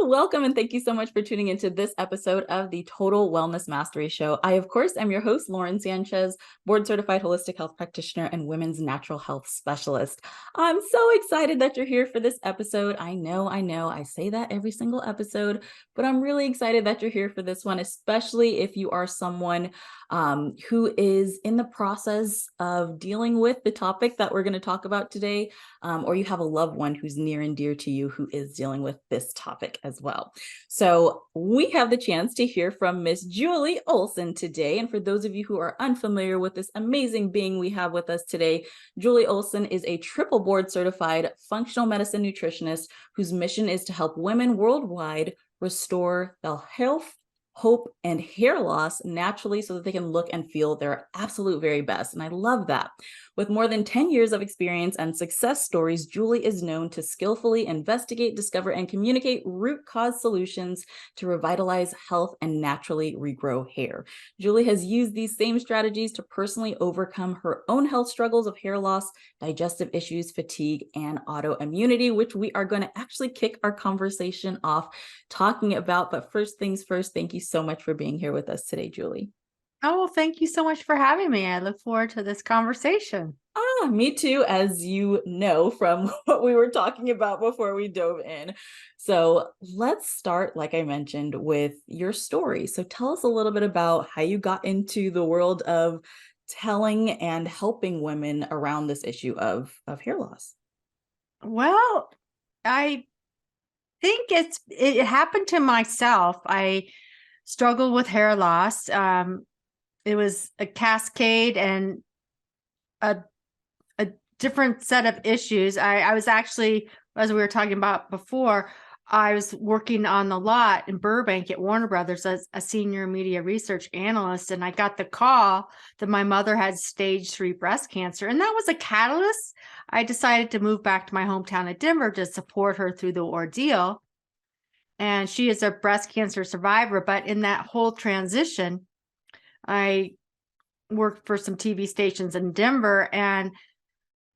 Welcome, and thank you so much for tuning into this episode of the Total Wellness Mastery Show. I, of course, am your host, Lauren Sanchez, board-certified holistic health practitioner and women's natural health specialist. I'm so excited that you're here for this episode. I know, I say that every single episode, but I'm really excited that you're here for this one, especially if you are someone who is in the process of dealing with the topic that we're going to talk about today, or you have a loved one who's near and dear to you who is dealing with this topic as well. So we have the chance to hear from Miss Julie Olson today. And for those of you who are unfamiliar with this amazing being we have with us today, Julie Olson is a triple board certified functional medicine nutritionist whose mission is to help women worldwide restore their health, hope, and hair loss naturally so that they can look and feel their absolute very best. And I love that. With more than 10 years of experience and success stories, Julie is known to skillfully investigate, discover, and communicate root cause solutions to revitalize health and naturally regrow hair. Julie has used these same strategies to personally overcome her own health struggles of hair loss, digestive issues, fatigue, and autoimmunity, which we are going to actually kick our conversation off talking about. But first things first, thank you so much for being here with us today, Julie. Oh, well, thank you so much for having me. I look forward to this conversation. Me too, as you know from what we were talking about before we dove in. So let's start, like I mentioned, with your story. So tell us a little bit about how you got into the world of telling and helping women around this issue of hair loss. Well, I think it happened to myself. I struggled with hair loss. It was a cascade and a different set of issues. I was actually, as we were talking about before, I was working on the lot in Burbank at Warner Brothers as a senior media research analyst, and I got the call that my mother had stage 3 breast cancer, and that was a catalyst. I decided to move back to my hometown of Denver to support her through the ordeal. And she is a breast cancer survivor, but in that whole transition, I worked for some TV stations in Denver, and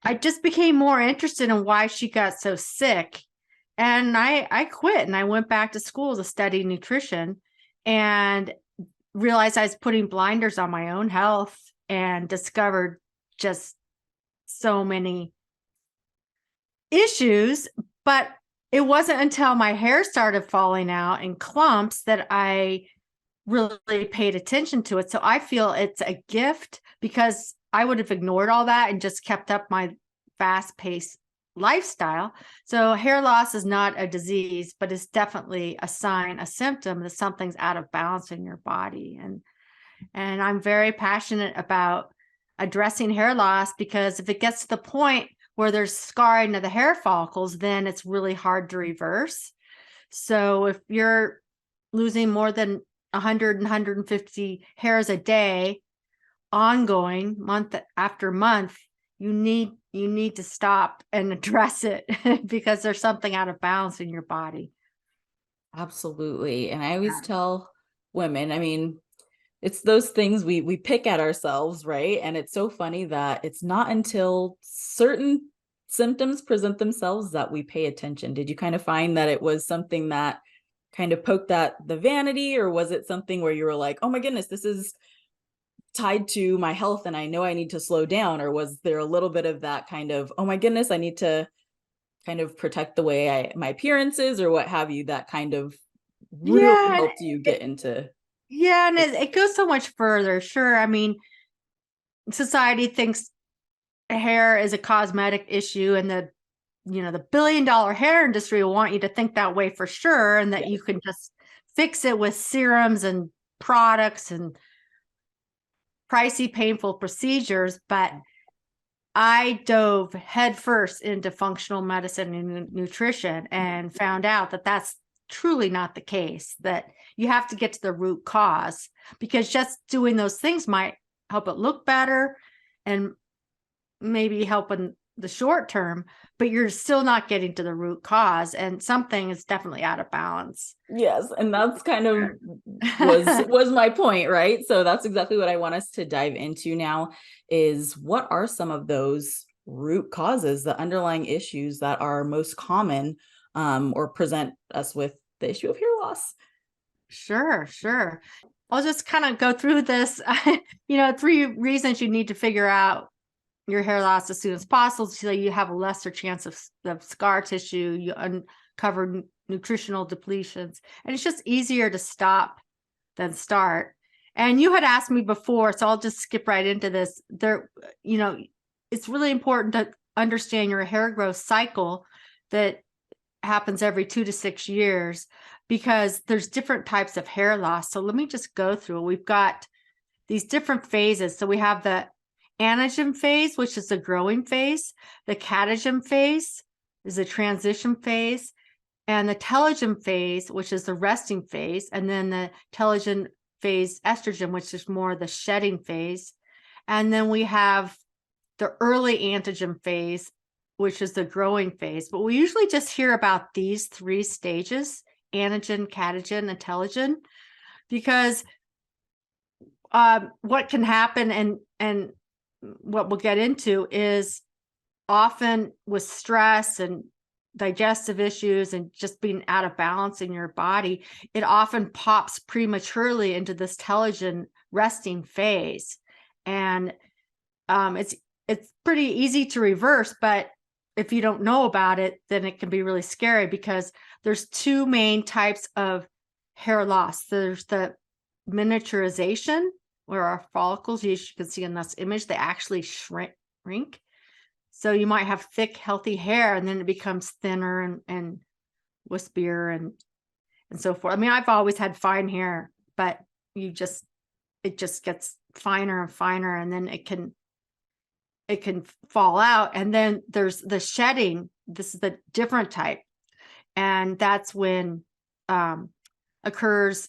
I just became more interested in why she got so sick. And I quit and I went back to school to study nutrition and realized I was putting blinders on my own health and discovered just so many issues. But it wasn't until my hair started falling out in clumps that I really paid attention to it. So I feel it's a gift, because I would have ignored all that and just kept up my fast-paced lifestyle. So hair loss is not a disease, but it's definitely a sign, a symptom that something's out of balance in your body. And I'm very passionate about addressing hair loss, because if it gets to the point where there's scarring of the hair follicles, then it's really hard to reverse. So if you're losing more than 100 and 150 hairs a day, ongoing, month after month, you need to stop and address it because there's something out of balance in your body. Absolutely. And I always tell women, I mean, it's those things we pick at ourselves, right? And it's so funny that it's not until certain symptoms present themselves that we pay attention. Did you kind of find that it was something that kind of poked at the vanity, or was it something where you were like, oh my goodness, this is tied to my health and I know I need to slow down? Or was there a little bit of that kind of, oh my goodness, I need to kind of protect the way my appearance is, or what have you, that kind of really helped you get into? Yeah, and it goes so much further. Sure. I mean, society thinks hair is a cosmetic issue, and the billion-dollar hair industry will want you to think that way for sure, and that you can just fix it with serums and products and pricey, painful procedures. But I dove headfirst into functional medicine and nutrition and found out that that's truly not the case, that you have to get to the root cause, because just doing those things might help it look better and maybe help in the short term, but you're still not getting to the root cause, and something is definitely out of balance. Yes, and that's kind of was my point, right? So that's exactly what I want us to dive into now, is what are some of those root causes, the underlying issues that are most common or present us with the issue of hair loss. Sure, sure. I'll just kind of go through this. 3 reasons you need to figure out your hair loss as soon as possible, so you have a lesser chance of scar tissue. You uncover nutritional depletions, and it's just easier to stop than start. And you had asked me before, so I'll just skip right into this. It's really important to understand your hair growth cycle that happens every 2 to 6 years, because there's different types of hair loss. So let me just go through. We've got these different phases. So we have the anagen phase, which is the growing phase. The catagen phase is the transition phase. And the telogen phase, which is the resting phase. And then the telogen phase estrogen, which is more the shedding phase. And then we have the early antigen phase, which is the growing phase. But we usually just hear about these 3 stages: anagen, catagen, and telogen, because what can happen and what we'll get into is often with stress and digestive issues and just being out of balance in your body, it often pops prematurely into this telogen resting phase. And it's pretty easy to reverse, but if you don't know about it, then it can be really scary, because there's 2 main types of hair loss. There's the miniaturization, where our follicles, you can see in this image, they actually shrink. So you might have thick, healthy hair, and then it becomes thinner and wispier and so forth. I mean, I've always had fine hair, but it just gets finer and finer, and then it can fall out. And then there's the shedding. This is the different type, and that's when occurs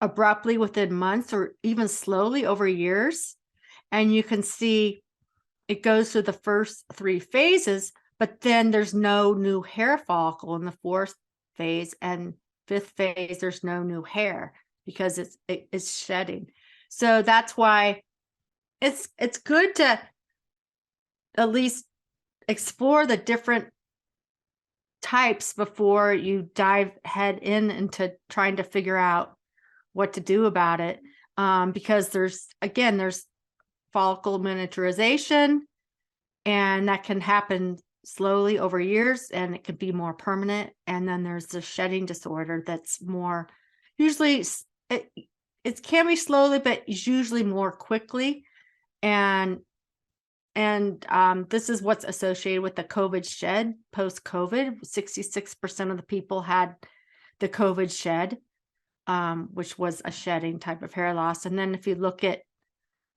abruptly within months, or even slowly over years. And you can see it goes through the first 3 phases, but then there's no new hair follicle in the 4th phase, and 5th phase there's no new hair, because it's shedding. So that's why it's good to at least explore the different types before you dive head into trying to figure out what to do about it. Because there's follicle miniaturization, and that can happen slowly over years, and it can be more permanent. And then there's the shedding disorder that's more, usually it can be slowly, but it's usually more quickly. And this is what's associated with the COVID shed. Post-COVID, 66% of the people had the COVID shed, which was a shedding type of hair loss. And then if you look at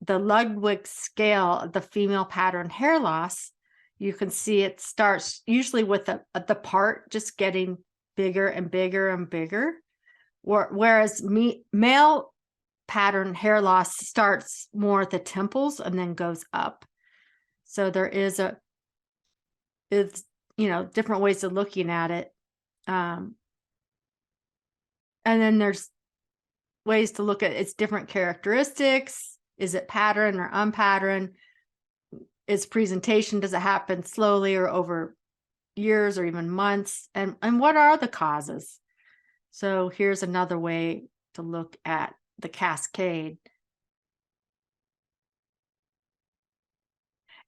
the Ludwig scale, the female pattern hair loss, you can see it starts usually with the part just getting bigger and bigger and bigger, whereas male pattern hair loss starts more at the temples and then goes up. So there is different ways of looking at it. And then there's ways to look at its different characteristics. Is it pattern or unpatterned? Its presentation, does it happen slowly or over years or even months? And what are the causes? So here's another way to look at the cascade.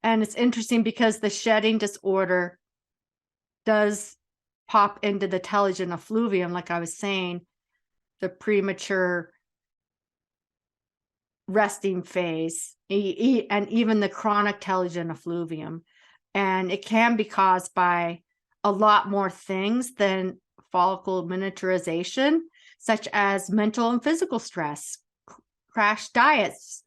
And it's interesting because the shedding disorder does pop into the telogen effluvium, like I was saying, the premature resting phase, and even the chronic telogen effluvium. And it can be caused by a lot more things than follicle miniaturization, such as mental and physical stress, crash diets,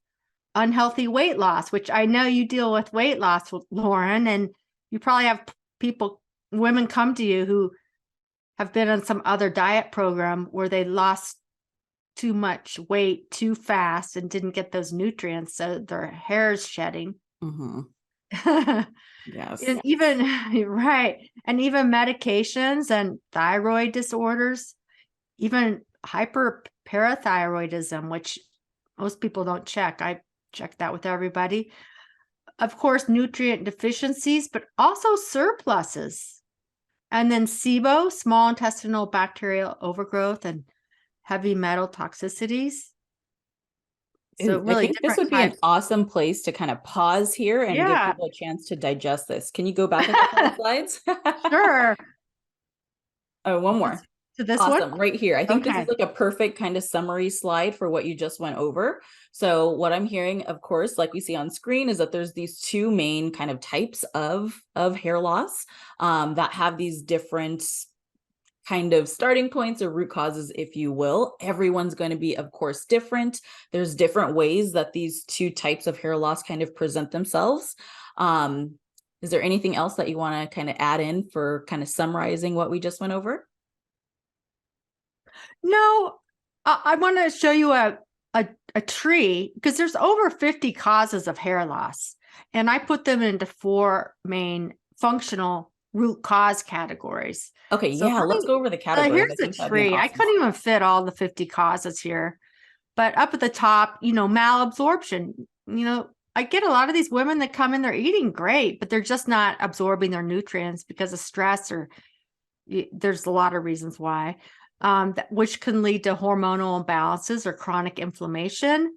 unhealthy weight loss, which I know you deal with weight loss, Lauren, and you probably have women come to you who have been on some other diet program where they lost too much weight too fast and didn't get those nutrients, so their hair is shedding. Mm-hmm. Yes. And even medications and thyroid disorders, even hyperparathyroidism, which most people don't check. I check that with everybody. Of course, nutrient deficiencies, but also surpluses. And then SIBO, small intestinal bacterial overgrowth and heavy metal toxicities. So Ooh, I really think this different would be an types. awesome place to kind of pause here and give Yeah, people a chance to digest this. Can you go back a couple of slides? sure. Oh, one This, more. to this one? Awesome. Right here. I think this is Okay. like a perfect kind of summary slide for what you just went over. So what I'm hearing, of course, like we see on screen, is that there's these two main kind of types of hair loss that have these different kind of starting points or root causes, if you will. Everyone's going to be, of course, different. There's different ways that these two types of hair loss kind of present themselves. Is there anything else that you want to kind of add in for kind of summarizing what we just went over? No, I want to show you a tree because there's over 50 causes of hair loss. And I put them into 4 main functional root cause categories. Okay, So yeah, let's go over the categories. I here's a think that'd be an tree. I awesome couldn't even slide. fit all the 50 causes here. But up at the top, malabsorption. I get a lot of these women that come in, they're eating great, but they're just not absorbing their nutrients because of stress or there's a lot of reasons why, which can lead to hormonal imbalances or chronic inflammation,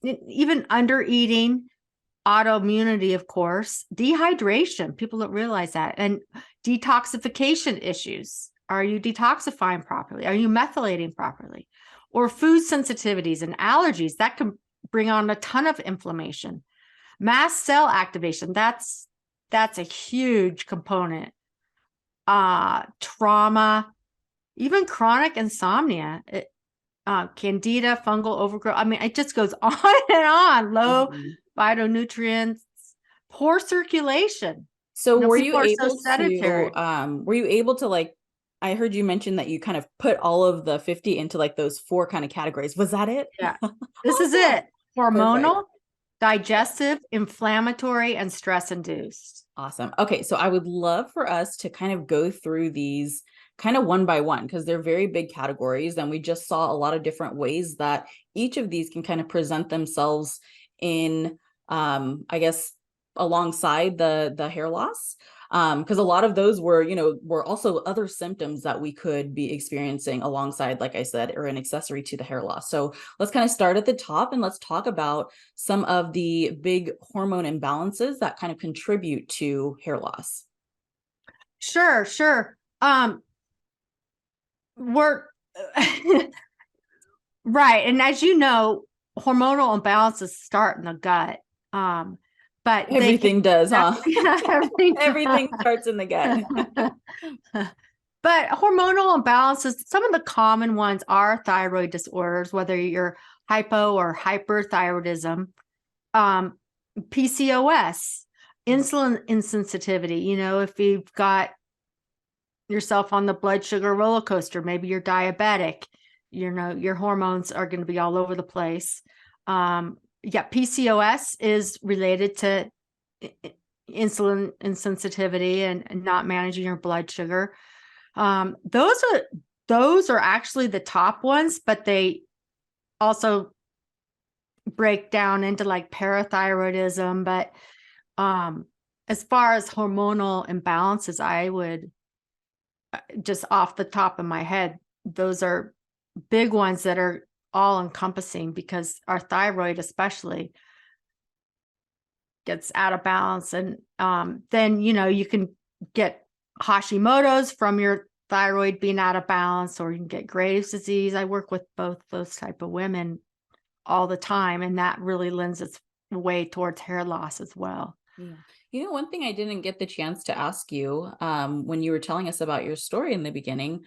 even under eating, autoimmunity, of course, dehydration. People don't realize that, and detoxification issues. Are you detoxifying properly? Are you methylating properly? Or food sensitivities and allergies that can bring on a ton of inflammation. Mast cell activation, that's a huge component. Trauma, even chronic insomnia, candida, fungal overgrowth. I mean, it just goes on and on. Low Mhm. phytonutrients, poor circulation. So were you People are so able to sedentary. like, I heard you mention that you kind of put all of the 50 into like those 4 kind of categories. Was that it? Yeah, this is Awesome. it. Perfect. Hormonal, digestive, inflammatory, and stress induced. Awesome. Okay, so I would love for us to kind of go through these kind of one by one because they're very big categories, and we just saw a lot of different ways that each of these can kind of present themselves in, I guess, alongside the hair loss. Because a lot of those were also other symptoms that we could be experiencing alongside, like I said, or an accessory to the hair loss. So let's kind of start at the top and let's talk about some of the big hormone imbalances that kind of contribute to hair loss. Sure, sure. We're right. And as you know, hormonal imbalances start in the gut. But they can Everything does, huh? everything. Everything starts in the gut. But hormonal imbalances, some of the common ones are thyroid disorders, whether you're hypo or hyperthyroidism, PCOS, insulin insensitivity. If you've got yourself on the blood sugar roller coaster, maybe you're diabetic, your hormones are going to be all over the place. PCOS is related to insulin insensitivity and not managing your blood sugar. Those are actually the top ones, but they also break down into like parathyroidism. But as far as hormonal imbalances, I would just off the top of my head, those are big ones that are all encompassing because our thyroid especially gets out of balance. And then, you can get Hashimoto's from your thyroid being out of balance, or you can get Graves' disease. I work with both those type of women all the time, and that really lends its way towards hair loss as well. Yeah. One thing I didn't get the chance to ask you when you were telling us about your story in the beginning,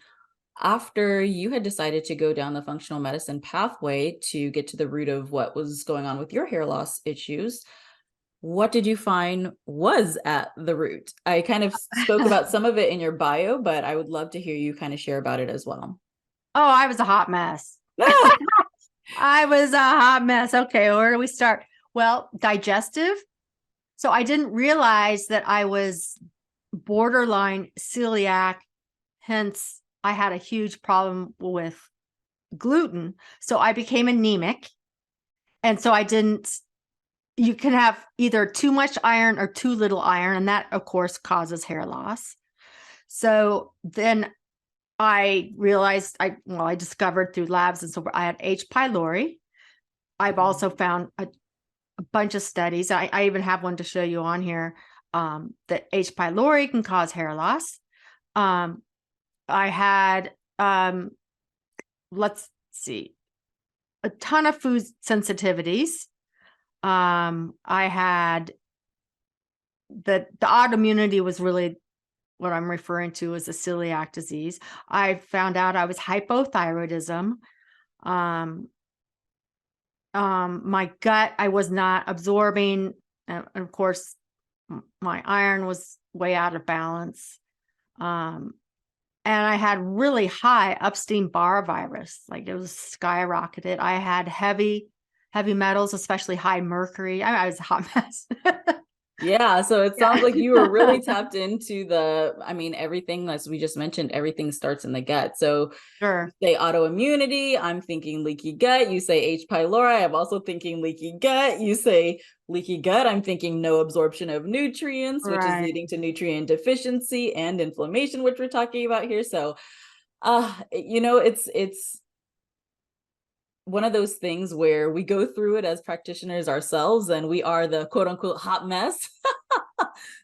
after you had decided to go down the functional medicine pathway to get to the root of what was going on with your hair loss issues, what did you find was at the root? I kind of spoke about some of it in your bio, but I would love to hear you kind of share about it as well. Oh, I was a hot mess. I was a hot mess. Okay, where do we start? Well, digestive. So I didn't realize that I was borderline celiac. Hence, I had a huge problem with gluten. So I became anemic. And so you can have either too much iron or too little iron. And that, of course, causes hair loss. So then I realized I discovered through labs and so I had H. pylori. I've also found a bunch of studies. I even have one to show you on here, that H. pylori can cause hair loss. I had, let's see, a ton of food sensitivities. I had the autoimmunity was really what I'm referring to as a celiac disease. I found out I was hypothyroidism. My gut, I was not absorbing. And of course, my iron was way out of balance. And I had really high Epstein-Barr virus, like it was skyrocketed. I had heavy metals, especially high mercury. I was a hot mess. Yeah, so it sounds Yeah. like you were really tapped into everything, as we just mentioned, everything starts in the gut. So Sure. you say autoimmunity, I'm thinking leaky gut. You say H. pylori, I'm also thinking leaky gut. You say leaky gut, I'm thinking no absorption of nutrients, which is Right. leading to nutrient deficiency and inflammation, which we're talking about here. So, it's one of those things where we go through it as practitioners ourselves, and we are the quote unquote hot mess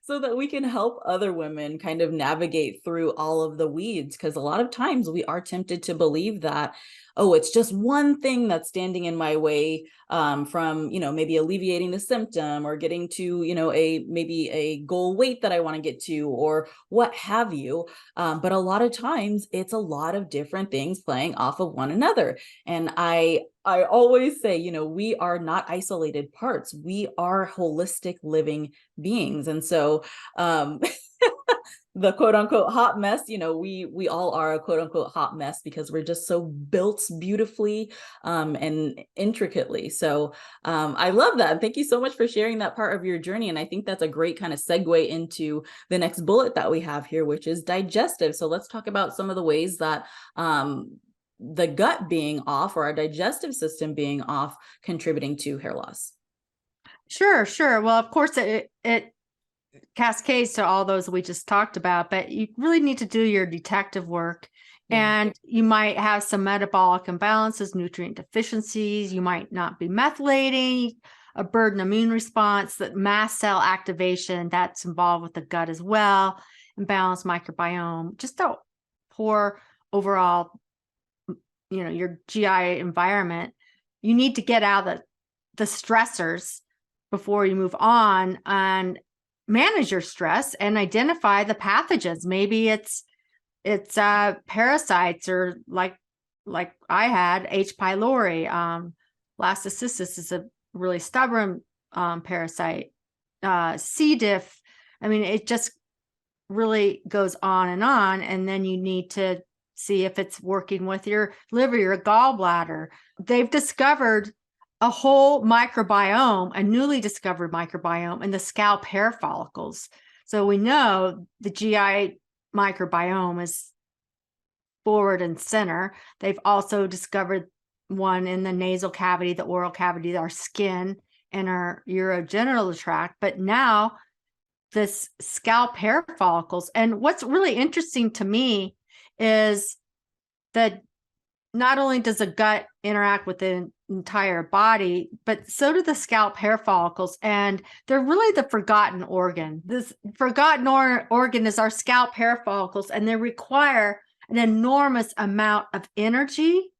so that we can help other women kind of navigate through all of the weeds. Because a lot of times we are tempted to believe that, oh, it's just one thing that's standing in my way, from, maybe alleviating the symptom or getting to, maybe a goal weight that I want to get to, or what have you. But a lot of times it's a lot of different things playing off of one another. And I always say, we are not isolated parts. We are holistic living beings. And so, the quote unquote hot mess, we all are a quote unquote hot mess because we're just so built beautifully, and intricately. So, I love that. Thank you so much for sharing that part of your journey. And I think that's a great kind of segue into the next bullet that we have here, which is digestive. So let's talk about some of the ways that, the gut being off, or our digestive system being off, contributing to hair loss. Sure. Well, of course, it cascades to all those we just talked about, but you really need to do your detective work. Yeah. And you might have some metabolic imbalances, nutrient deficiencies. You might not be methylating, a burden immune response, that mast cell activation that's involved with the gut as well, imbalanced microbiome, just a poor overall, your GI environment. You need to get out the stressors before you move on and manage your stress and identify the pathogens. Maybe it's parasites, or like I had H. pylori. Blastocystis is a really stubborn parasite. C. diff. I mean, it just really goes on, and then you need to see if it's working with your liver, your gallbladder. They've discovered a whole microbiome, a newly discovered microbiome in the scalp hair follicles. So we know the GI microbiome is forward and center. They've also discovered one in the nasal cavity, the oral cavity, our skin, and our urogenital tract. But now this scalp hair follicles. And what's really interesting to me is that not only does the gut interact with the entire body, but so do the scalp hair follicles. And they're really the forgotten organ. This forgotten organ is our scalp hair follicles, and they require an enormous amount of energy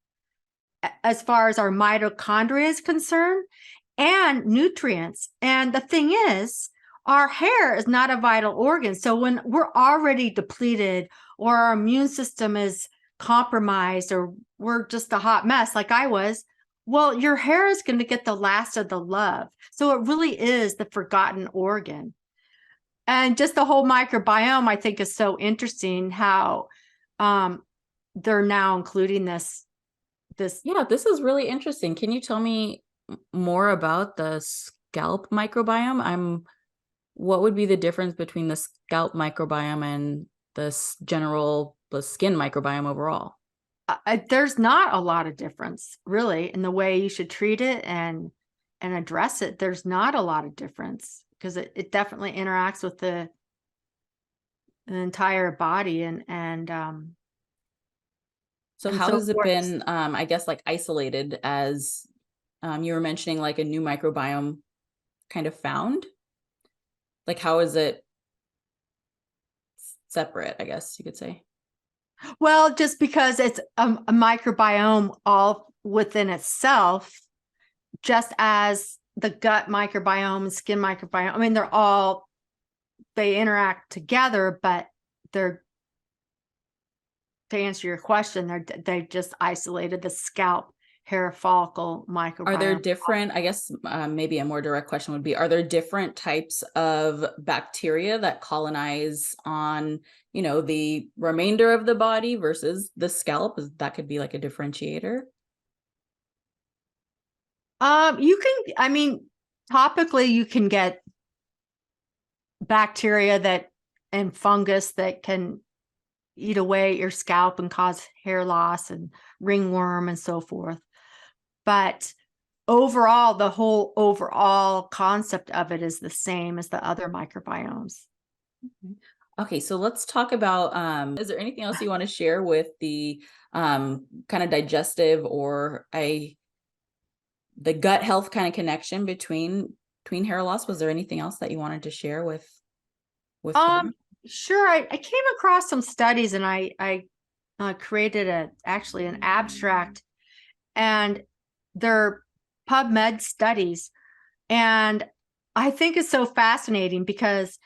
as far as our mitochondria is concerned, and nutrients. And the thing is, our hair is not a vital organ. So when we're already depleted, or our immune system is compromised, or we're just a hot mess like I was, well, your hair is going to get the last of the love. So it really is the forgotten organ. And just the whole microbiome, I think, is so interesting how they're now including this. Yeah, this is really interesting. Can you tell me more about the scalp microbiome? What would be the difference between the scalp microbiome and the skin microbiome overall? There's not a lot of difference really in the way you should treat it and address it. There's not a lot of difference because it definitely interacts with the entire body So and how so has it forth. been, I guess, like isolated as you were mentioning, like a new microbiome kind of found? Like, how is it separate, I guess you could say? Well, just because it's a microbiome all within itself, just as the gut microbiome and skin microbiome. I mean, they interact together, but they're, to answer your question, they just isolated the scalp hair follicle Are there microbiome. different, I guess, maybe a more direct question would be, are there different types of bacteria that colonize on, the remainder of the body versus the scalp? That could be like a differentiator. I mean, topically you can get bacteria and fungus that can eat away at your scalp and cause hair loss and ringworm and so forth. But overall, the whole overall concept of it is the same as the other microbiomes. Okay, so let's talk about, is there anything else you want to share with the kind of digestive or the gut health kind of connection between hair loss? Was there anything else that you wanted to share with that? Sure. I came across some studies, and I created actually an abstract, and they're PubMed studies. And I think it's so fascinating because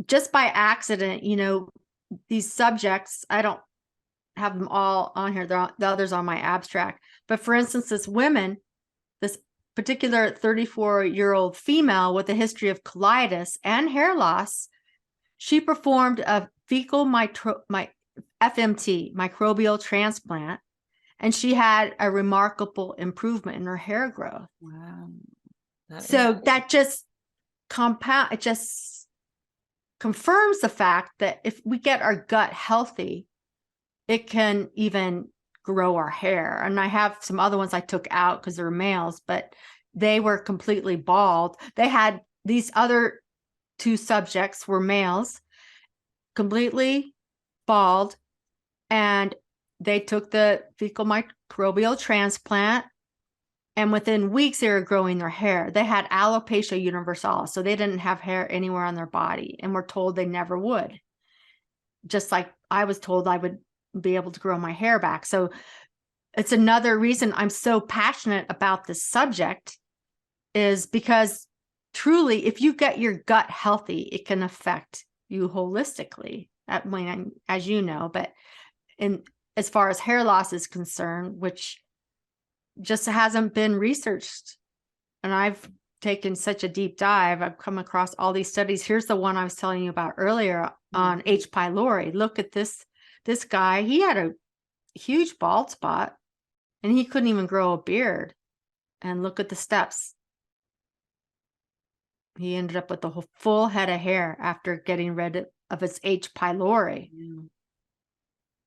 just by accident, these subjects, I don't have them all on here. The others on my abstract. But for instance, this particular 34-year-old female with a history of colitis and hair loss, she performed a FMT, microbial transplant, and she had a remarkable improvement in her hair growth. Wow. That just it just confirms the fact that if we get our gut healthy, it can even grow our hair. And I have some other ones I took out because they're males, but they were completely bald. They had these other two subjects were males, completely bald, and they took the fecal microbial transplant, and within weeks they were growing their hair. They had alopecia universalis, so they didn't have hair anywhere on their body, and were told they never would, just like I was told I would be able to grow my hair back. So it's another reason I'm so passionate about this subject, is because truly, if you get your gut healthy, it can affect you holistically. I mean, as you know, but as far as hair loss is concerned, which just hasn't been researched, and I've taken such a deep dive, I've come across all these studies. Here's the one I was telling you about earlier on H. pylori. Look at this guy. He had a huge bald spot, and he couldn't even grow a beard. And look at the steps. He ended up with a full head of hair after getting rid of his H. pylori. Yeah.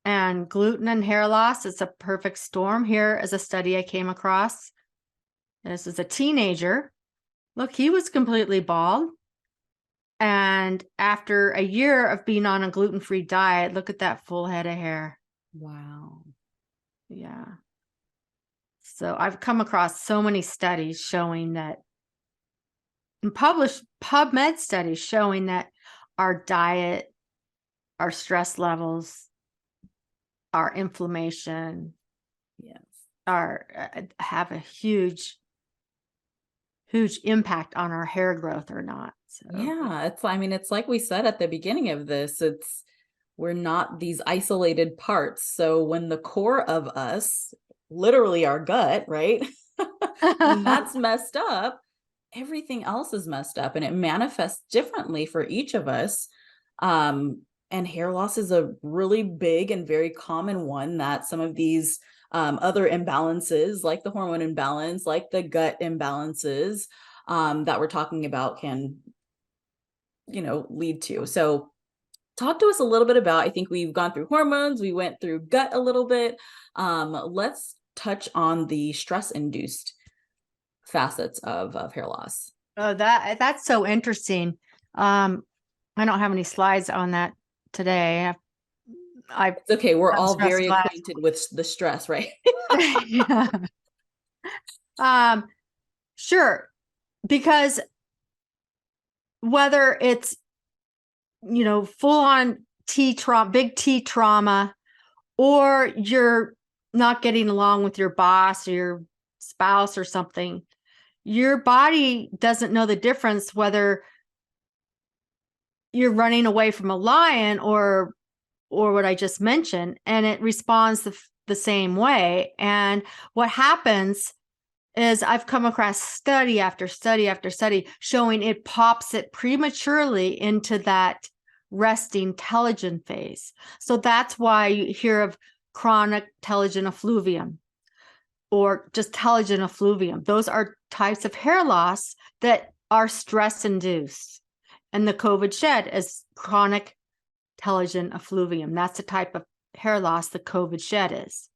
And gluten and hair loss, it's a perfect storm. Here is a study I came across. This is a teenager. Look, he was completely bald. And after a year of being on a gluten-free diet, look at that full head of hair. Wow. Yeah. So I've come across so many studies showing that, and published PubMed studies showing that our diet, our stress levels, our inflammation, Yes. have a huge impact on our hair growth or not. So Yeah, it's like we said at the beginning of this, we're not these isolated parts. So when the core of us, literally our gut, right? When that's messed up, everything else is messed up, and it manifests differently for each of us. And hair loss is a really big and very common one that some of these other imbalances, like the hormone imbalance, like the gut imbalances that we're talking about, can lead to. So talk to us a little bit about, I think we've gone through hormones, we went through gut a little bit. Let's touch on the stress-induced facets of hair loss. Oh, that's so interesting. I don't have any slides on that today. It's okay. We're I'm all stressed very last. acquainted with the stress, right? Yeah. Sure. Because whether it's, full on big T trauma, or you're not getting along with your boss or your spouse or something, your body doesn't know the difference whether you're running away from a lion or what I just mentioned, and it responds the same way. And what happens is I've come across study after study after study showing it pops it prematurely into that resting telogen phase. So that's why you hear of chronic telogen effluvium or just telogen effluvium. Those are types of hair loss that are stress induced. And the COVID shed is chronic telogen effluvium. That's the type of hair loss the COVID shed is.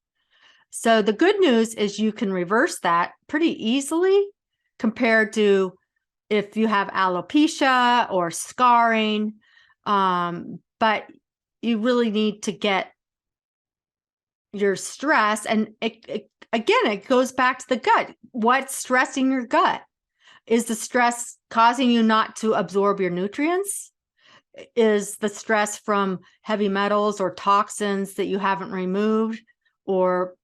So the good news is you can reverse that pretty easily compared to if you have alopecia or scarring. But you really need to get your stress. And again, it goes back to the gut. What's stressing your gut? Is the stress causing you not to absorb your nutrients? Is the stress from heavy metals or toxins that you haven't removed, or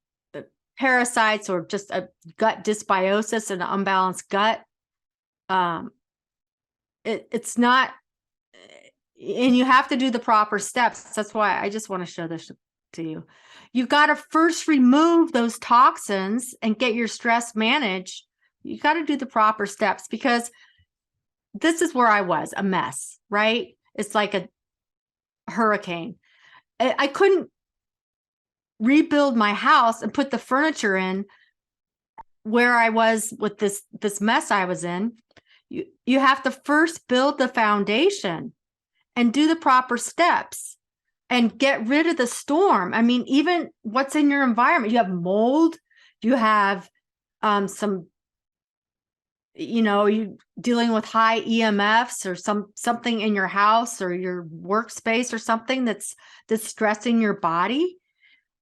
parasites, or just a gut dysbiosis and an unbalanced gut? It's not, and you have to do the proper steps. That's why I just want to show this to you. You got to first remove those toxins and get your stress managed. You got to do the proper steps, because this is where I was, a mess, right? It's like a hurricane. I couldn't rebuild my house and put the furniture in where I was with this mess I was in. You have to first build the foundation and do the proper steps and get rid of the storm. I mean, even what's in your environment, you have mold, you have some, you dealing with high EMFs or something in your house or your workspace or something that's stressing your body.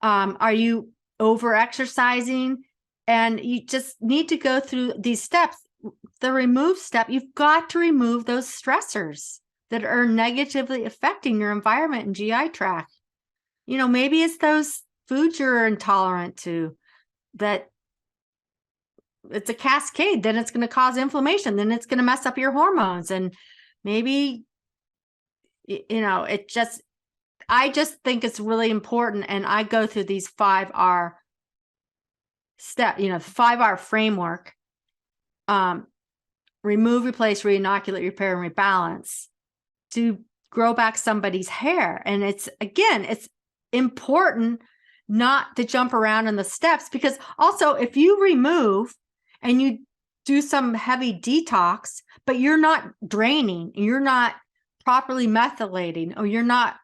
Are you over exercising? And you just need to go through these steps. The remove step, you've got to remove those stressors that are negatively affecting your environment and GI tract. Maybe it's those foods you're intolerant to, that it's a cascade. Then it's going to cause inflammation. Then it's going to mess up your hormones. And maybe, I just think it's really important. And I go through these 5R step, 5R framework. Remove, replace, reinoculate, repair, and rebalance to grow back somebody's hair. And it's important not to jump around in the steps, because also if you remove and you do some heavy detox, but you're not draining, you're not properly methylating, or you're not,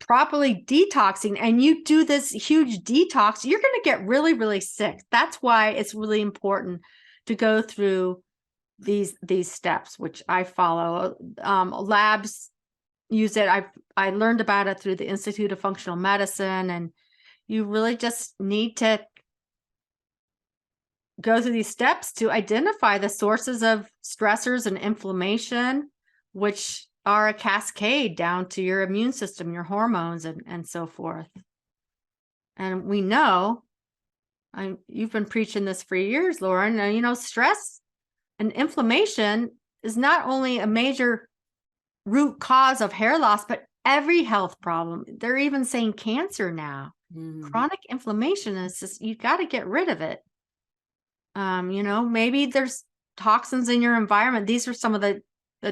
properly detoxing, and you do this huge detox, you're going to get really, really sick. That's why it's really important to go through these steps, which I follow. Labs use it. I learned about it through the Institute of Functional Medicine, and you really just need to go through these steps to identify the sources of stressors and inflammation, which are a cascade down to your immune system, your hormones, and so forth. And we know, you've been preaching this for years, Lauren, stress and inflammation is not only a major root cause of hair loss, but every health problem. They're even saying cancer now. Chronic inflammation is just, you got to get rid of it. Maybe there's toxins in your environment. These are some of the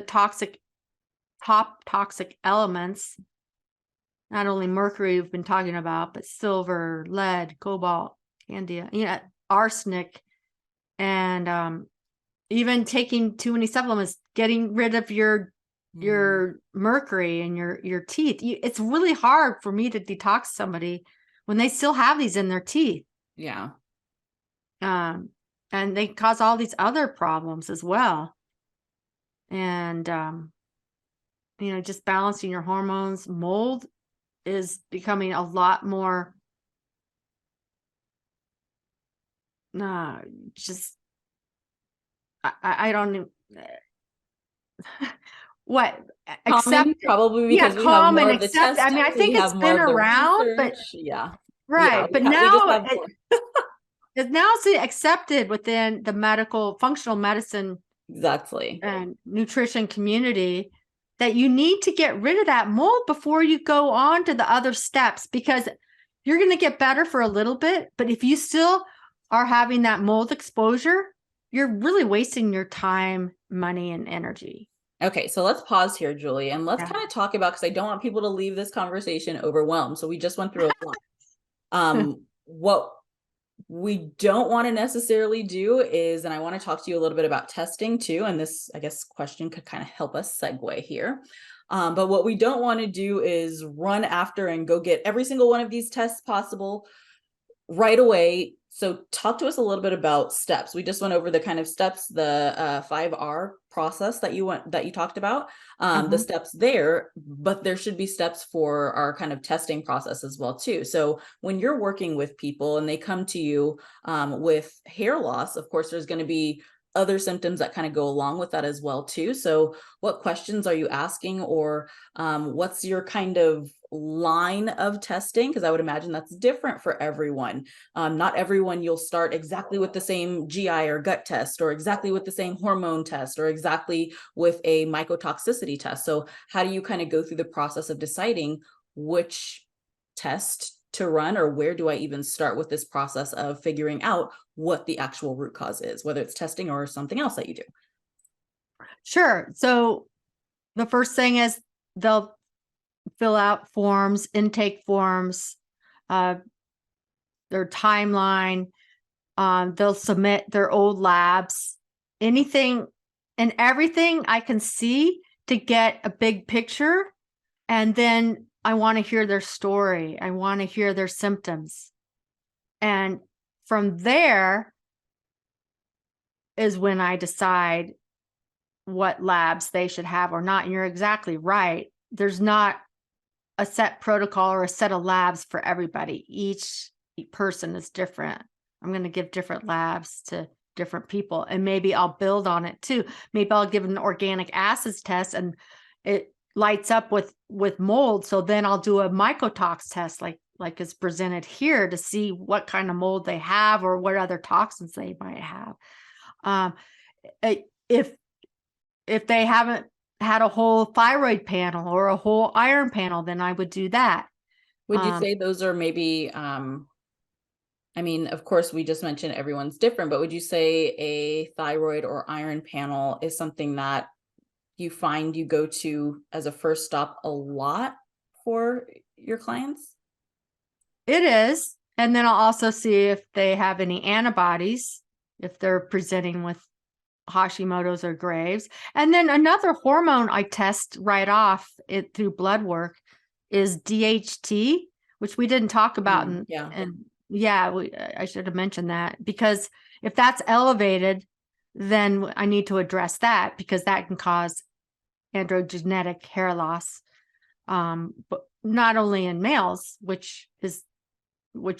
top toxic elements. Not only mercury we've been talking about, but silver, lead, cobalt, candia, arsenic, and even taking too many supplements, getting rid of your mercury in your teeth. It's really hard for me to detox somebody when they still have these in their teeth. Yeah. And they cause all these other problems as well. And just balancing your hormones. Mold is becoming a lot more just I don't know what Common, accept probably yeah, because we have calm more and of the accept. I testing, mean, I we think it's have more been of the around, but research. Yeah. Yeah, right. But we just now have more. it's now accepted within the medical functional medicine Exactly. and nutrition community that you need to get rid of that mold before you go on to the other steps, because you're going to get better for a little bit. But if you still are having that mold exposure, you're really wasting your time, money, and energy. Okay, so let's pause here, Julie, and let's Yeah. kind of talk about, because I don't want people to leave this conversation overwhelmed. So we just went through a lot. What we don't want to necessarily do is, and I want to talk to you a little bit about testing too, and this, I guess, question could kind of help us segue here. But what we don't want to do is run after and go get every single one of these tests possible right away. So talk to us a little bit about steps. We just went over the kind of steps, the 5R process that you talked about, the steps there, but there should be steps for our kind of testing process as well too. So when you're working with people and they come to you with hair loss, of course, there's going to be other symptoms that kind of go along with that as well too. So what questions are you asking, or what's your kind of line of testing? Because I would imagine that's different for everyone. Not everyone you'll start exactly with the same GI or gut test, or exactly with the same hormone test, or exactly with a mycotoxicity test. So how do you kind of go through the process of deciding which test to run, or where do I even start with this process of figuring out what the actual root cause is, whether it's testing or something else that you do? Sure. So the first thing is they'll fill out forms, intake forms, their timeline. They'll submit their old labs, anything and everything I can see to get a big picture. And then I want to hear their story. I want to hear their symptoms. And from there is when I decide what labs they should have or not. And you're exactly right. There's not a set protocol or a set of labs for everybody. Each person is different. I'm going to give different labs to different people, and maybe I'll build on it too. Maybe I'll give an organic acids test and it lights up with mold. So then I'll do a mycotox test like is presented here to see what kind of mold they have or what other toxins they might have. If they haven't had a whole thyroid panel or a whole iron panel, then I would do that. Would you say those are maybe, I mean, of course, we just mentioned everyone's different, but would you say a thyroid or iron panel is something that you find you go to as a first stop a lot for your clients? It is. And then I'll also see if they have any antibodies, if they're presenting with Hashimoto's or Graves'. And then another hormone I test right off it through blood work is DHT, which we didn't talk about. I should have mentioned that, because if that's elevated, then I need to address that, because that can cause androgenetic hair loss. But not only in males, which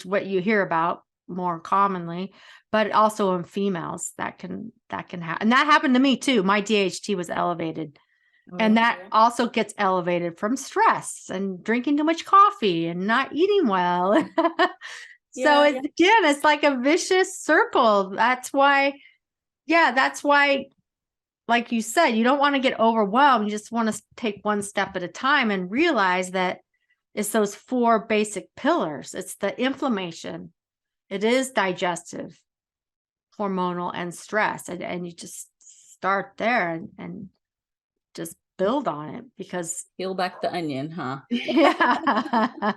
what you hear about more commonly, but also in females that can happen. And that happened to me too. My DHT was elevated. And that also gets elevated from stress and drinking too much coffee and not eating well. So again, it's like a vicious circle. That's why, like you said, you don't want to get overwhelmed. You just want to take one step at a time and realize that it's those 4 basic pillars. It's the inflammation. It is digestive, hormonal, and stress. And you just start there and just build on it, because Peel back the onion, huh? yeah.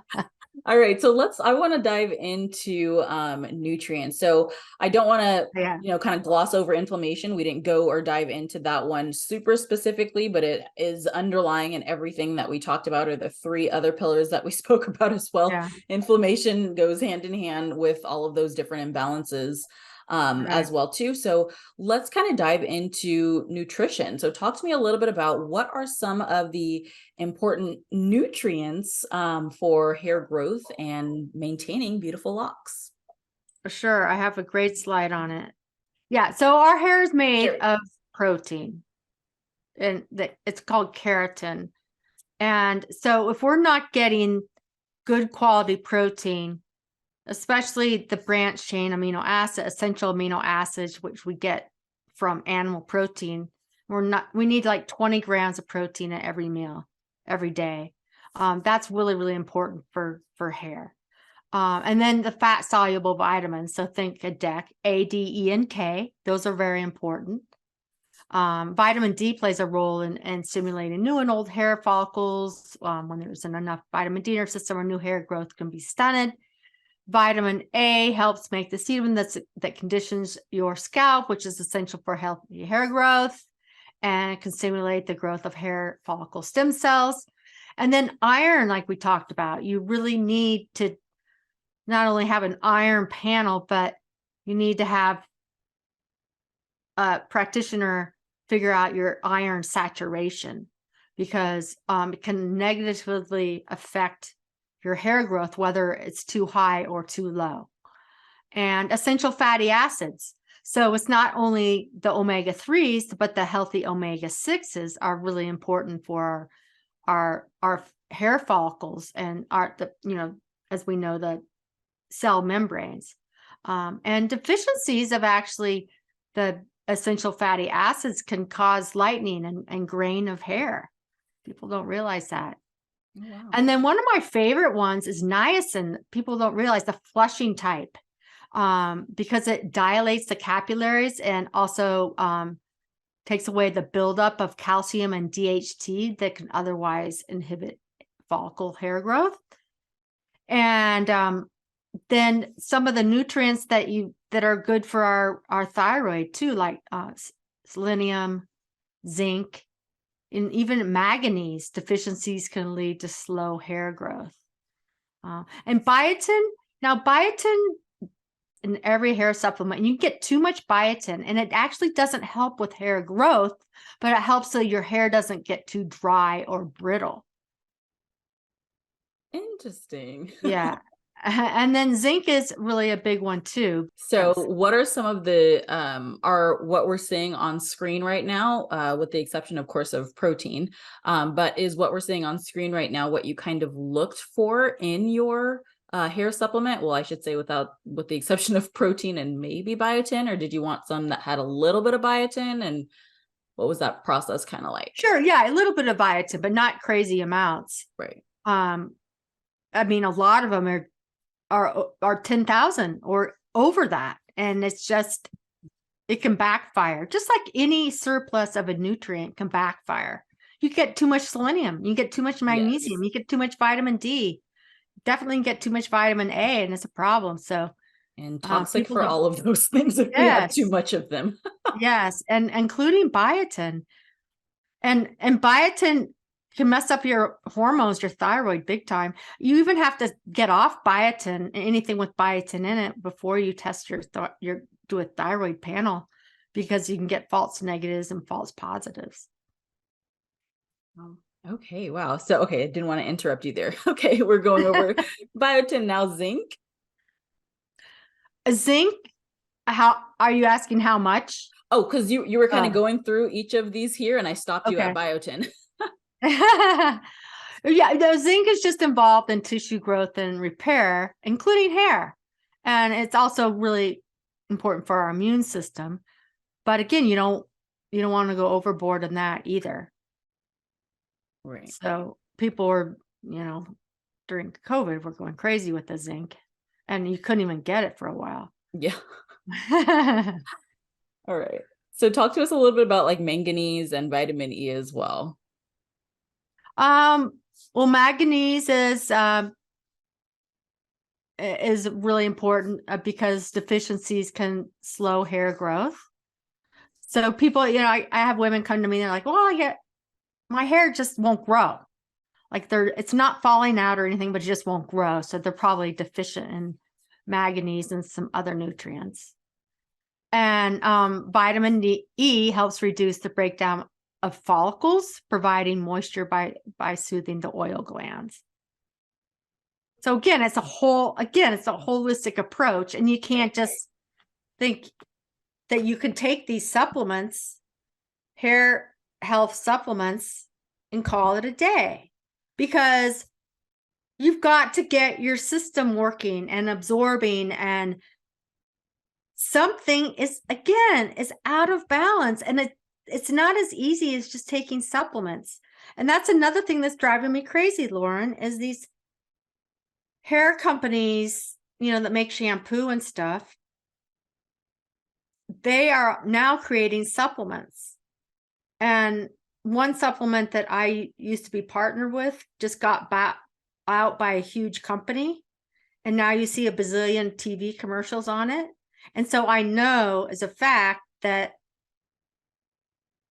All right, so I want to dive into nutrients. So I don't want to, kind of gloss over inflammation. We didn't go or dive into that one super specifically, but it is underlying in everything that we talked about, or the 3 other pillars that we spoke about as well. Yeah. Inflammation goes hand in hand with all of those different imbalances. as well too. So let's kind of dive into nutrition. So talk to me a little bit about what are some of the important nutrients for hair growth and maintaining beautiful locks. For sure. I have a great slide on it. Yeah. So our hair is made of protein, and it's called keratin. And so if we're not getting good quality protein, especially the branched chain amino acid, essential amino acids, which we get from animal protein, we need like 20 grams of protein at every meal, every day. That's really, really important for hair. And then the fat soluble vitamins. So think a DEC, A, D, E, and K. Those are very important. Vitamin D plays a role in stimulating new and old hair follicles. When there isn't enough vitamin D in our system, our new hair growth can be stunted. Vitamin A helps make the sebum that conditions your scalp, which is essential for healthy hair growth, and it can stimulate the growth of hair follicle stem cells. And then iron, like we talked about, you really need to not only have an iron panel, but you need to have a practitioner figure out your iron saturation, because it can negatively affect your hair growth, whether it's too high or too low. And essential fatty acids. So it's not only the omega-3s, but the healthy omega-6s are really important for our hair follicles and as we know, the cell membranes. And deficiencies of actually the essential fatty acids can cause lightening and graying of hair. People don't realize that. Oh, wow. And then one of my favorite ones is niacin. People don't realize the flushing type, because it dilates the capillaries and also takes away the buildup of calcium and DHT that can otherwise inhibit follicle hair growth. And then some of the nutrients that are good for our thyroid too, like selenium, zinc, and even manganese deficiencies can lead to slow hair growth. And biotin, now biotin in every hair supplement, you get too much biotin, and it actually doesn't help with hair growth, but it helps so your hair doesn't get too dry or brittle. Interesting. Yeah. And then zinc is really a big one too. So what are some of the what we're seeing on screen right now, with the exception, of course, of protein, but is what we're seeing on screen right now what you kind of looked for in your hair supplement? Well, I should say with the exception of protein and maybe biotin, or did you want some that had a little bit of biotin, and what was that process kind of like? Sure, yeah, a little bit of biotin, but not crazy amounts. Right. I mean, a lot of them are 10,000 or over that, and it can backfire. Just like any surplus of a nutrient can backfire. You get too much selenium, you get too much magnesium, you get too much vitamin D, definitely get too much vitamin A, and it's a problem. So, and toxic for all of those things if we have too much of them. Yes, and including biotin, and biotin can mess up your hormones, your thyroid, big time. You even have to get off biotin, anything with biotin in it, before you test do a thyroid panel, because you can get false negatives and false positives. Okay, wow. So, okay, I didn't want to interrupt you there. Okay, we're going over biotin now. Zinc. Zinc, how are you asking how much? Oh, because you were kind of going through each of these here, and I stopped you at biotin. Yeah, the zinc is just involved in tissue growth and repair, including hair. And it's also really important for our immune system. But again, you don't want to go overboard in that either. Right. So people were, during COVID, we're going crazy with the zinc, and you couldn't even get it for a while. Yeah. All right. So talk to us a little bit about like manganese and vitamin E as well. Well, manganese is really important because deficiencies can slow hair growth. So people, I have women come to me and they're like, well, my hair just won't grow. Like it's not falling out or anything, but it just won't grow. So they're probably deficient in manganese and some other nutrients. And vitamin E helps reduce the breakdown of follicles, providing moisture by soothing the oil glands. So again, it's a holistic approach, and you can't just think that you can take these supplements, hair health supplements, and call it a day, because you've got to get your system working and absorbing, and something is out of balance, and it's not as easy as just taking supplements. And that's another thing that's driving me crazy, Lauren, is these hair companies, that make shampoo and stuff. They are now creating supplements. And one supplement that I used to be partnered with just got bought out by a huge company. And now you see a bazillion TV commercials on it. And so I know as a fact that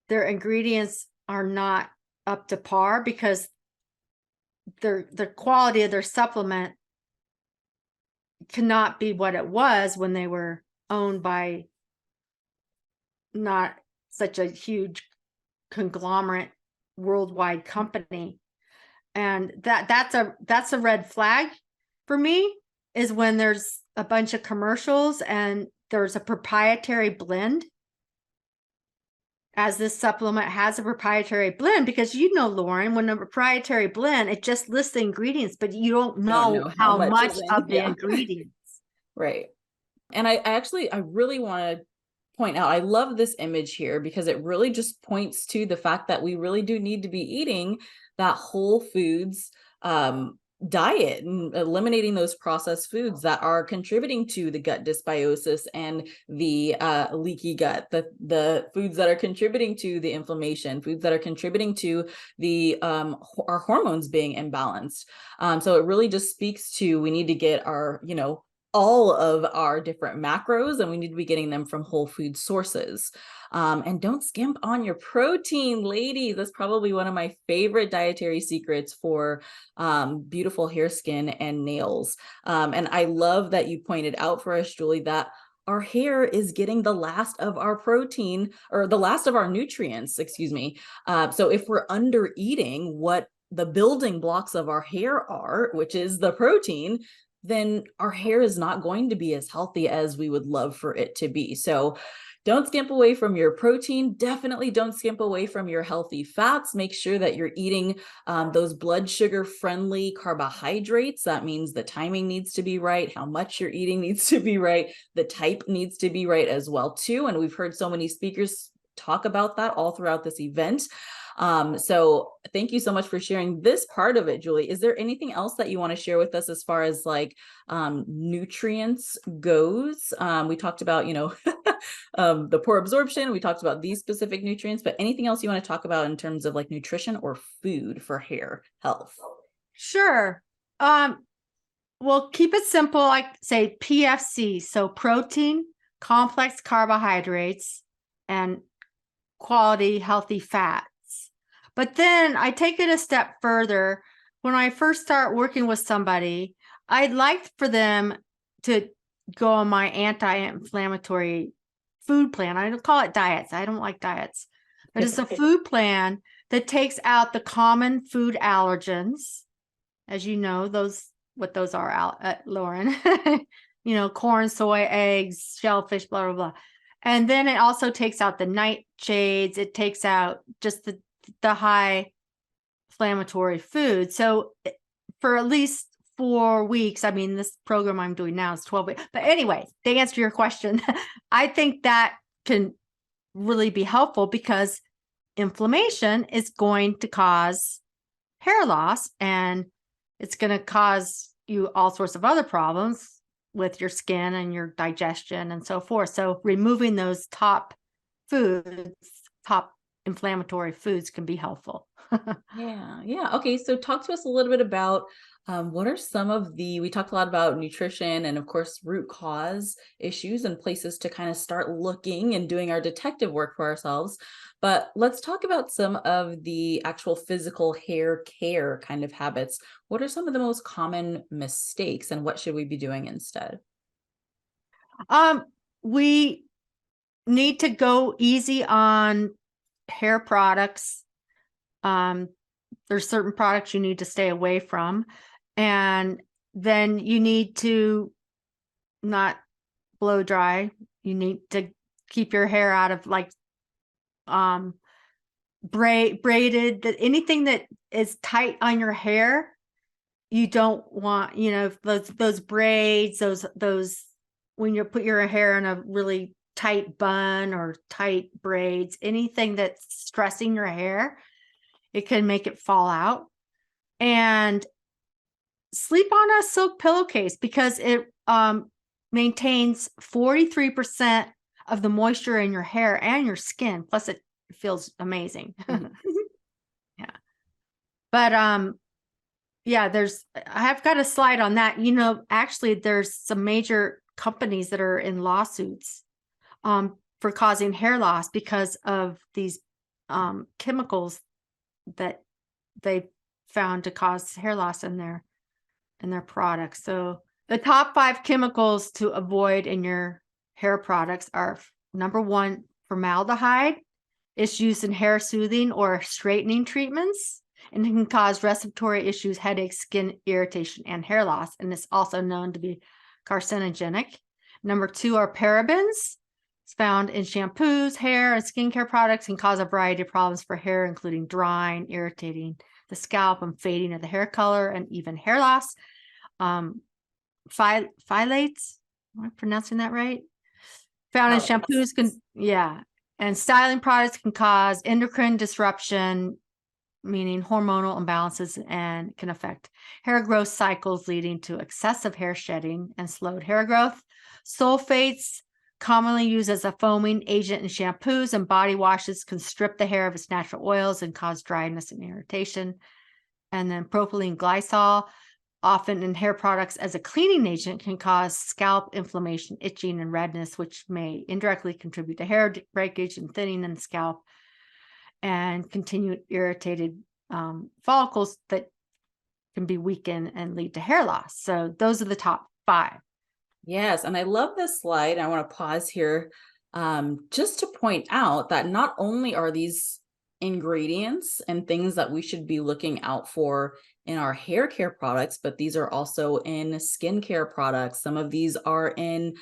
their ingredients are not up to par, because the quality of their supplement cannot be what it was when they were owned by not such a huge conglomerate worldwide company. And that's a red flag for me, is when there's a bunch of commercials and there's a proprietary blend, as this supplement has a proprietary blend, because Lauren, when a proprietary blend, it just lists the ingredients, but you don't know how much is of the ingredients. Right. And I really want to point out, I love this image here, because it really just points to the fact that we really do need to be eating that whole foods diet, and eliminating those processed foods that are contributing to the gut dysbiosis and the leaky gut, the foods that are contributing to the inflammation, foods that are contributing to the our hormones being imbalanced. So it really just speaks to, we need to get our, all of our different macros, and we need to be getting them from whole food sources. And don't skimp on your protein, ladies. That's probably one of my favorite dietary secrets for beautiful hair, skin, and nails. And I love that you pointed out for us, Julie, that our hair is getting the last of our protein, or the last of our nutrients, excuse me. So if we're under eating what the building blocks of our hair are, which is the protein, then our hair is not going to be as healthy as we would love for it to be. So don't skimp away from your protein. Definitely don't skimp away from your healthy fats. Make sure that you're eating those blood sugar friendly carbohydrates. That means the timing needs to be right. How much you're eating needs to be right. The type needs to be right as well too. And we've heard so many speakers talk about that all throughout this event. So thank you so much for sharing this part of it, Julie. Is there anything else that you want to share with us as far as like nutrients goes? We talked about, the poor absorption. We talked about these specific nutrients, but anything else you want to talk about in terms of like nutrition or food for hair health? Sure. Well, keep it simple, like say PFC, so protein, complex carbohydrates, and quality healthy fats. But then I take it a step further. When I first start working with somebody, I'd like for them to go on my anti-inflammatory food plan. I don't call it diets. I don't like diets, but it's a food plan that takes out the common food allergens. As you know, what those are, Lauren, corn, soy, eggs, shellfish, blah, blah, blah. And then it also takes out the nightshades. It takes out just the high inflammatory food. So for at least 4 weeks, I mean, this program I'm doing now is 12 weeks. But anyway, to answer your question, I think that can really be helpful, because inflammation is going to cause hair loss, and it's going to cause you all sorts of other problems with your skin and your digestion and so forth. So removing those top inflammatory foods can be helpful. Yeah. Okay. So talk to us a little bit about what are some of we talked a lot about nutrition and of course, root cause issues and places to kind of start looking and doing our detective work for ourselves. But let's talk about some of the actual physical hair care kind of habits. What are some of the most common mistakes, and what should we be doing instead? We need to go easy on hair products. There's certain products you need to stay away from. And then you need to not blow dry. You need to keep your hair out of like braided, that anything that is tight on your hair, you don't want, those braids, those when you put your hair in a really tight bun or tight braids, anything that's stressing your hair, it can make it fall out. And sleep on a silk pillowcase because it maintains 43% of the moisture in your hair and your skin. Plus it feels amazing. Yeah. But yeah, I've got a slide on that. Actually there's some major companies that are in lawsuits for causing hair loss because of these chemicals that they found to cause hair loss in their products. So the top 5 chemicals to avoid in your hair products are: number 1, formaldehyde. It's used in hair soothing or straightening treatments, and it can cause respiratory issues, headaches, skin irritation, and hair loss. And it's also known to be carcinogenic. Number 2 are parabens. It's found in shampoos, hair, and skincare products, and cause a variety of problems for hair, including drying, irritating the scalp, and fading of the hair color, and even hair loss. Phthalates, am I pronouncing that right? Found in shampoos and styling products can cause endocrine disruption, meaning hormonal imbalances, and can affect hair growth cycles, leading to excessive hair shedding and slowed hair growth. Sulfates, commonly used as a foaming agent in shampoos and body washes, can strip the hair of its natural oils and cause dryness and irritation. And then propylene glycol, often in hair products as a cleaning agent, can cause scalp inflammation, itching, and redness, which may indirectly contribute to hair breakage and thinning in the scalp, and continued irritated follicles that can be weakened and lead to hair loss. So those are the top 5. Yes, and I love this slide. I want to pause here just to point out that not only are these ingredients and things that we should be looking out for in our hair care products, but these are also in skincare products. Some of these are in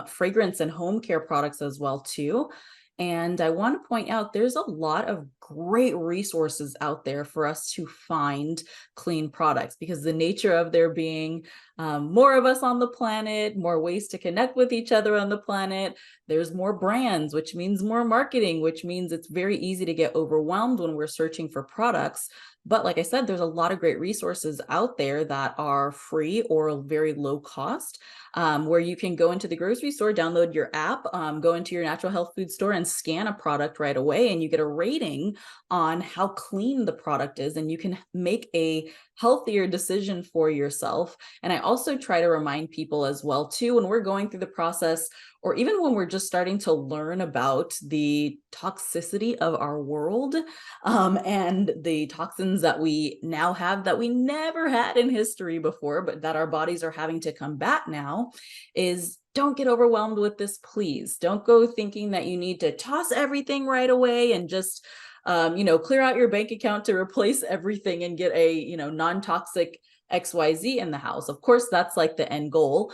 fragrance and home care products as well too. And I want to point out there's a lot of great resources out there for us to find clean products, because the nature of there being more of us on the planet, more ways to connect with each other on the planet, there's more brands, which means more marketing, which means it's very easy to get overwhelmed when we're searching for products. But like I said, there's a lot of great resources out there that are free or very low cost, where you can go into the grocery store, download your app, go into your natural health food store and scan a product right away, and you get a rating on how clean the product is, and you can make a healthier decision for yourself. And I also try to remind people as well too, when we're going through the process, or even when we're just starting to learn about the toxicity of our world, and the toxins that we now have that we never had in history before, but that our bodies are having to combat now, is don't get overwhelmed with this, please. Don't go thinking that you need to toss everything right away and just clear out your bank account to replace everything and get a non-toxic XYZ in the house. Of course, that's like the end goal,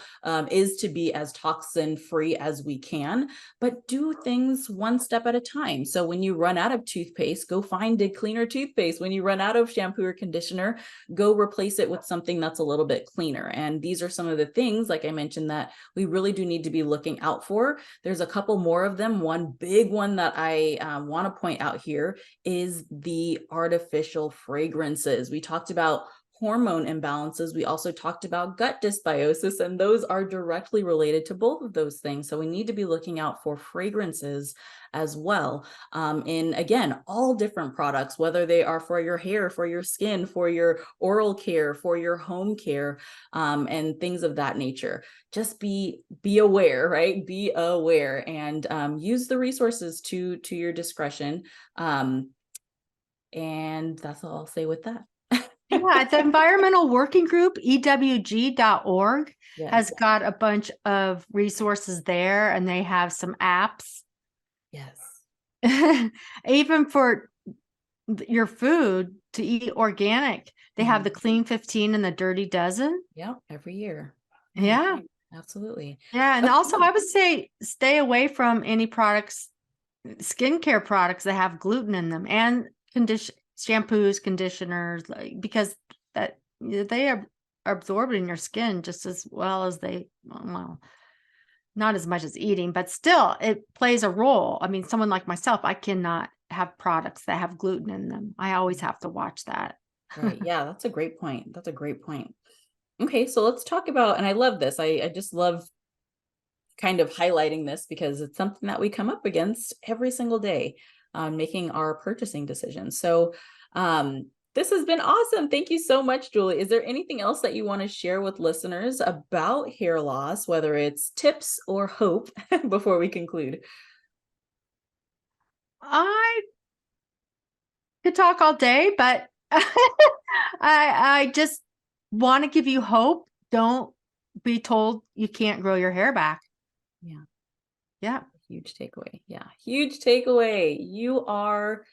is to be as toxin free as we can, but do things one step at a time. So when you run out of toothpaste, go find a cleaner toothpaste. When you run out of shampoo or conditioner, go replace it with something that's a little bit cleaner. And these are some of the things, like I mentioned, that we really do need to be looking out for. There's a couple more of them. One big one that I want to point out here is the artificial fragrances. We talked about hormone imbalances. We also talked about gut dysbiosis, and those are directly related to both of those things. So we need to be looking out for fragrances as well, in, again, all different products, whether they are for your hair, for your skin, for your oral care, for your home care, and things of that nature. Just be aware, right? Be aware, and use the resources to your discretion. And that's all I'll say with that. Yeah, the Environmental Working Group, EWG.org, Yes. has got a bunch of resources there, and they have some apps Yes. Even for your food to eat organic, they have the Mhm. clean 15 and the dirty dozen. Yeah, every year. Yeah. Absolutely. Yeah. And also, I would say stay away from any products, skincare products that have gluten in them, and shampoos, conditioners, because they are absorbed in your skin just as well as well, not as much as eating, but still it plays a role. I mean, someone like myself, I cannot have products that have gluten in them. I always have to watch that. Right. Yeah, that's a great point. That's a great point. Okay, so let's talk about, and I love this. I just love kind of highlighting this because it's something that we come up against every single day, making our purchasing decisions. So this has been awesome. Thank you so much, Julie. Is there anything else that you want to share with listeners about hair loss, whether it's tips or hope, before we conclude? I could talk all day, but I just want to give you hope. Don't be told you can't grow your hair back. Yeah. Yeah. Huge takeaway. Yeah. Huge takeaway. You are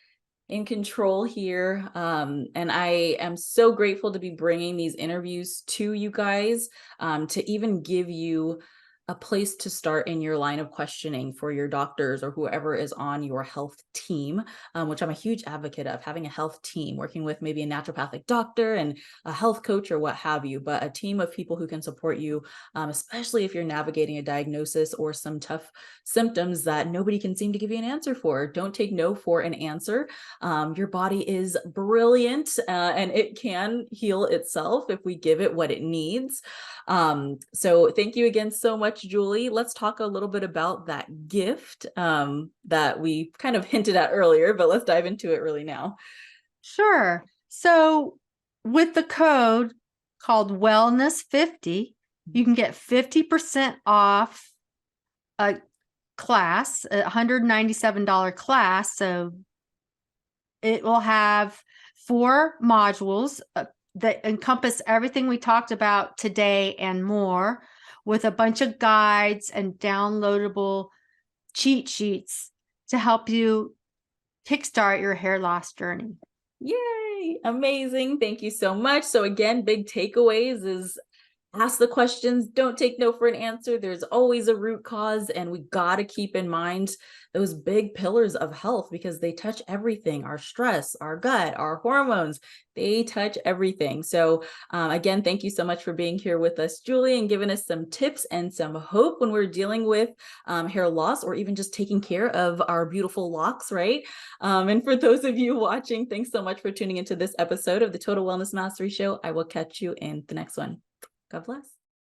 in control here. And I am so grateful to be bringing these interviews to you guys, to even give you a place to start in your line of questioning for your doctors or whoever is on your health team, which I'm a huge advocate of, having a health team, working with maybe a naturopathic doctor and a health coach or what have you, but a team of people who can support you, especially if you're navigating a diagnosis or some tough symptoms that nobody can seem to give you an answer for. Don't take no for an answer. Your body is brilliant, and it can heal itself if we give it what it needs. So thank you again so much, Julie. Let's talk a little bit about that gift, that we kind of hinted at earlier, but let's dive into it really now. Sure. So with the code called Wellness50, you can get 50% off a class, a $197 class. So it will have 4 modules that encompass everything we talked about today and more, with a bunch of guides and downloadable cheat sheets to help you kickstart your hair loss journey. Yay! Amazing. Thank you so much. So again, big takeaways is ask the questions, don't take no for an answer. There's always a root cause, and we got to keep in mind those big pillars of health because they touch everything: our stress, our gut, our hormones. They touch everything. So again, thank you so much for being here with us, Julie, and giving us some tips and some hope when we're dealing with hair loss, or even just taking care of our beautiful locks, right? And for those of you watching, thanks so much for tuning into this episode of the Total Wellness Mastery Show. I will catch you in the next one. God bless.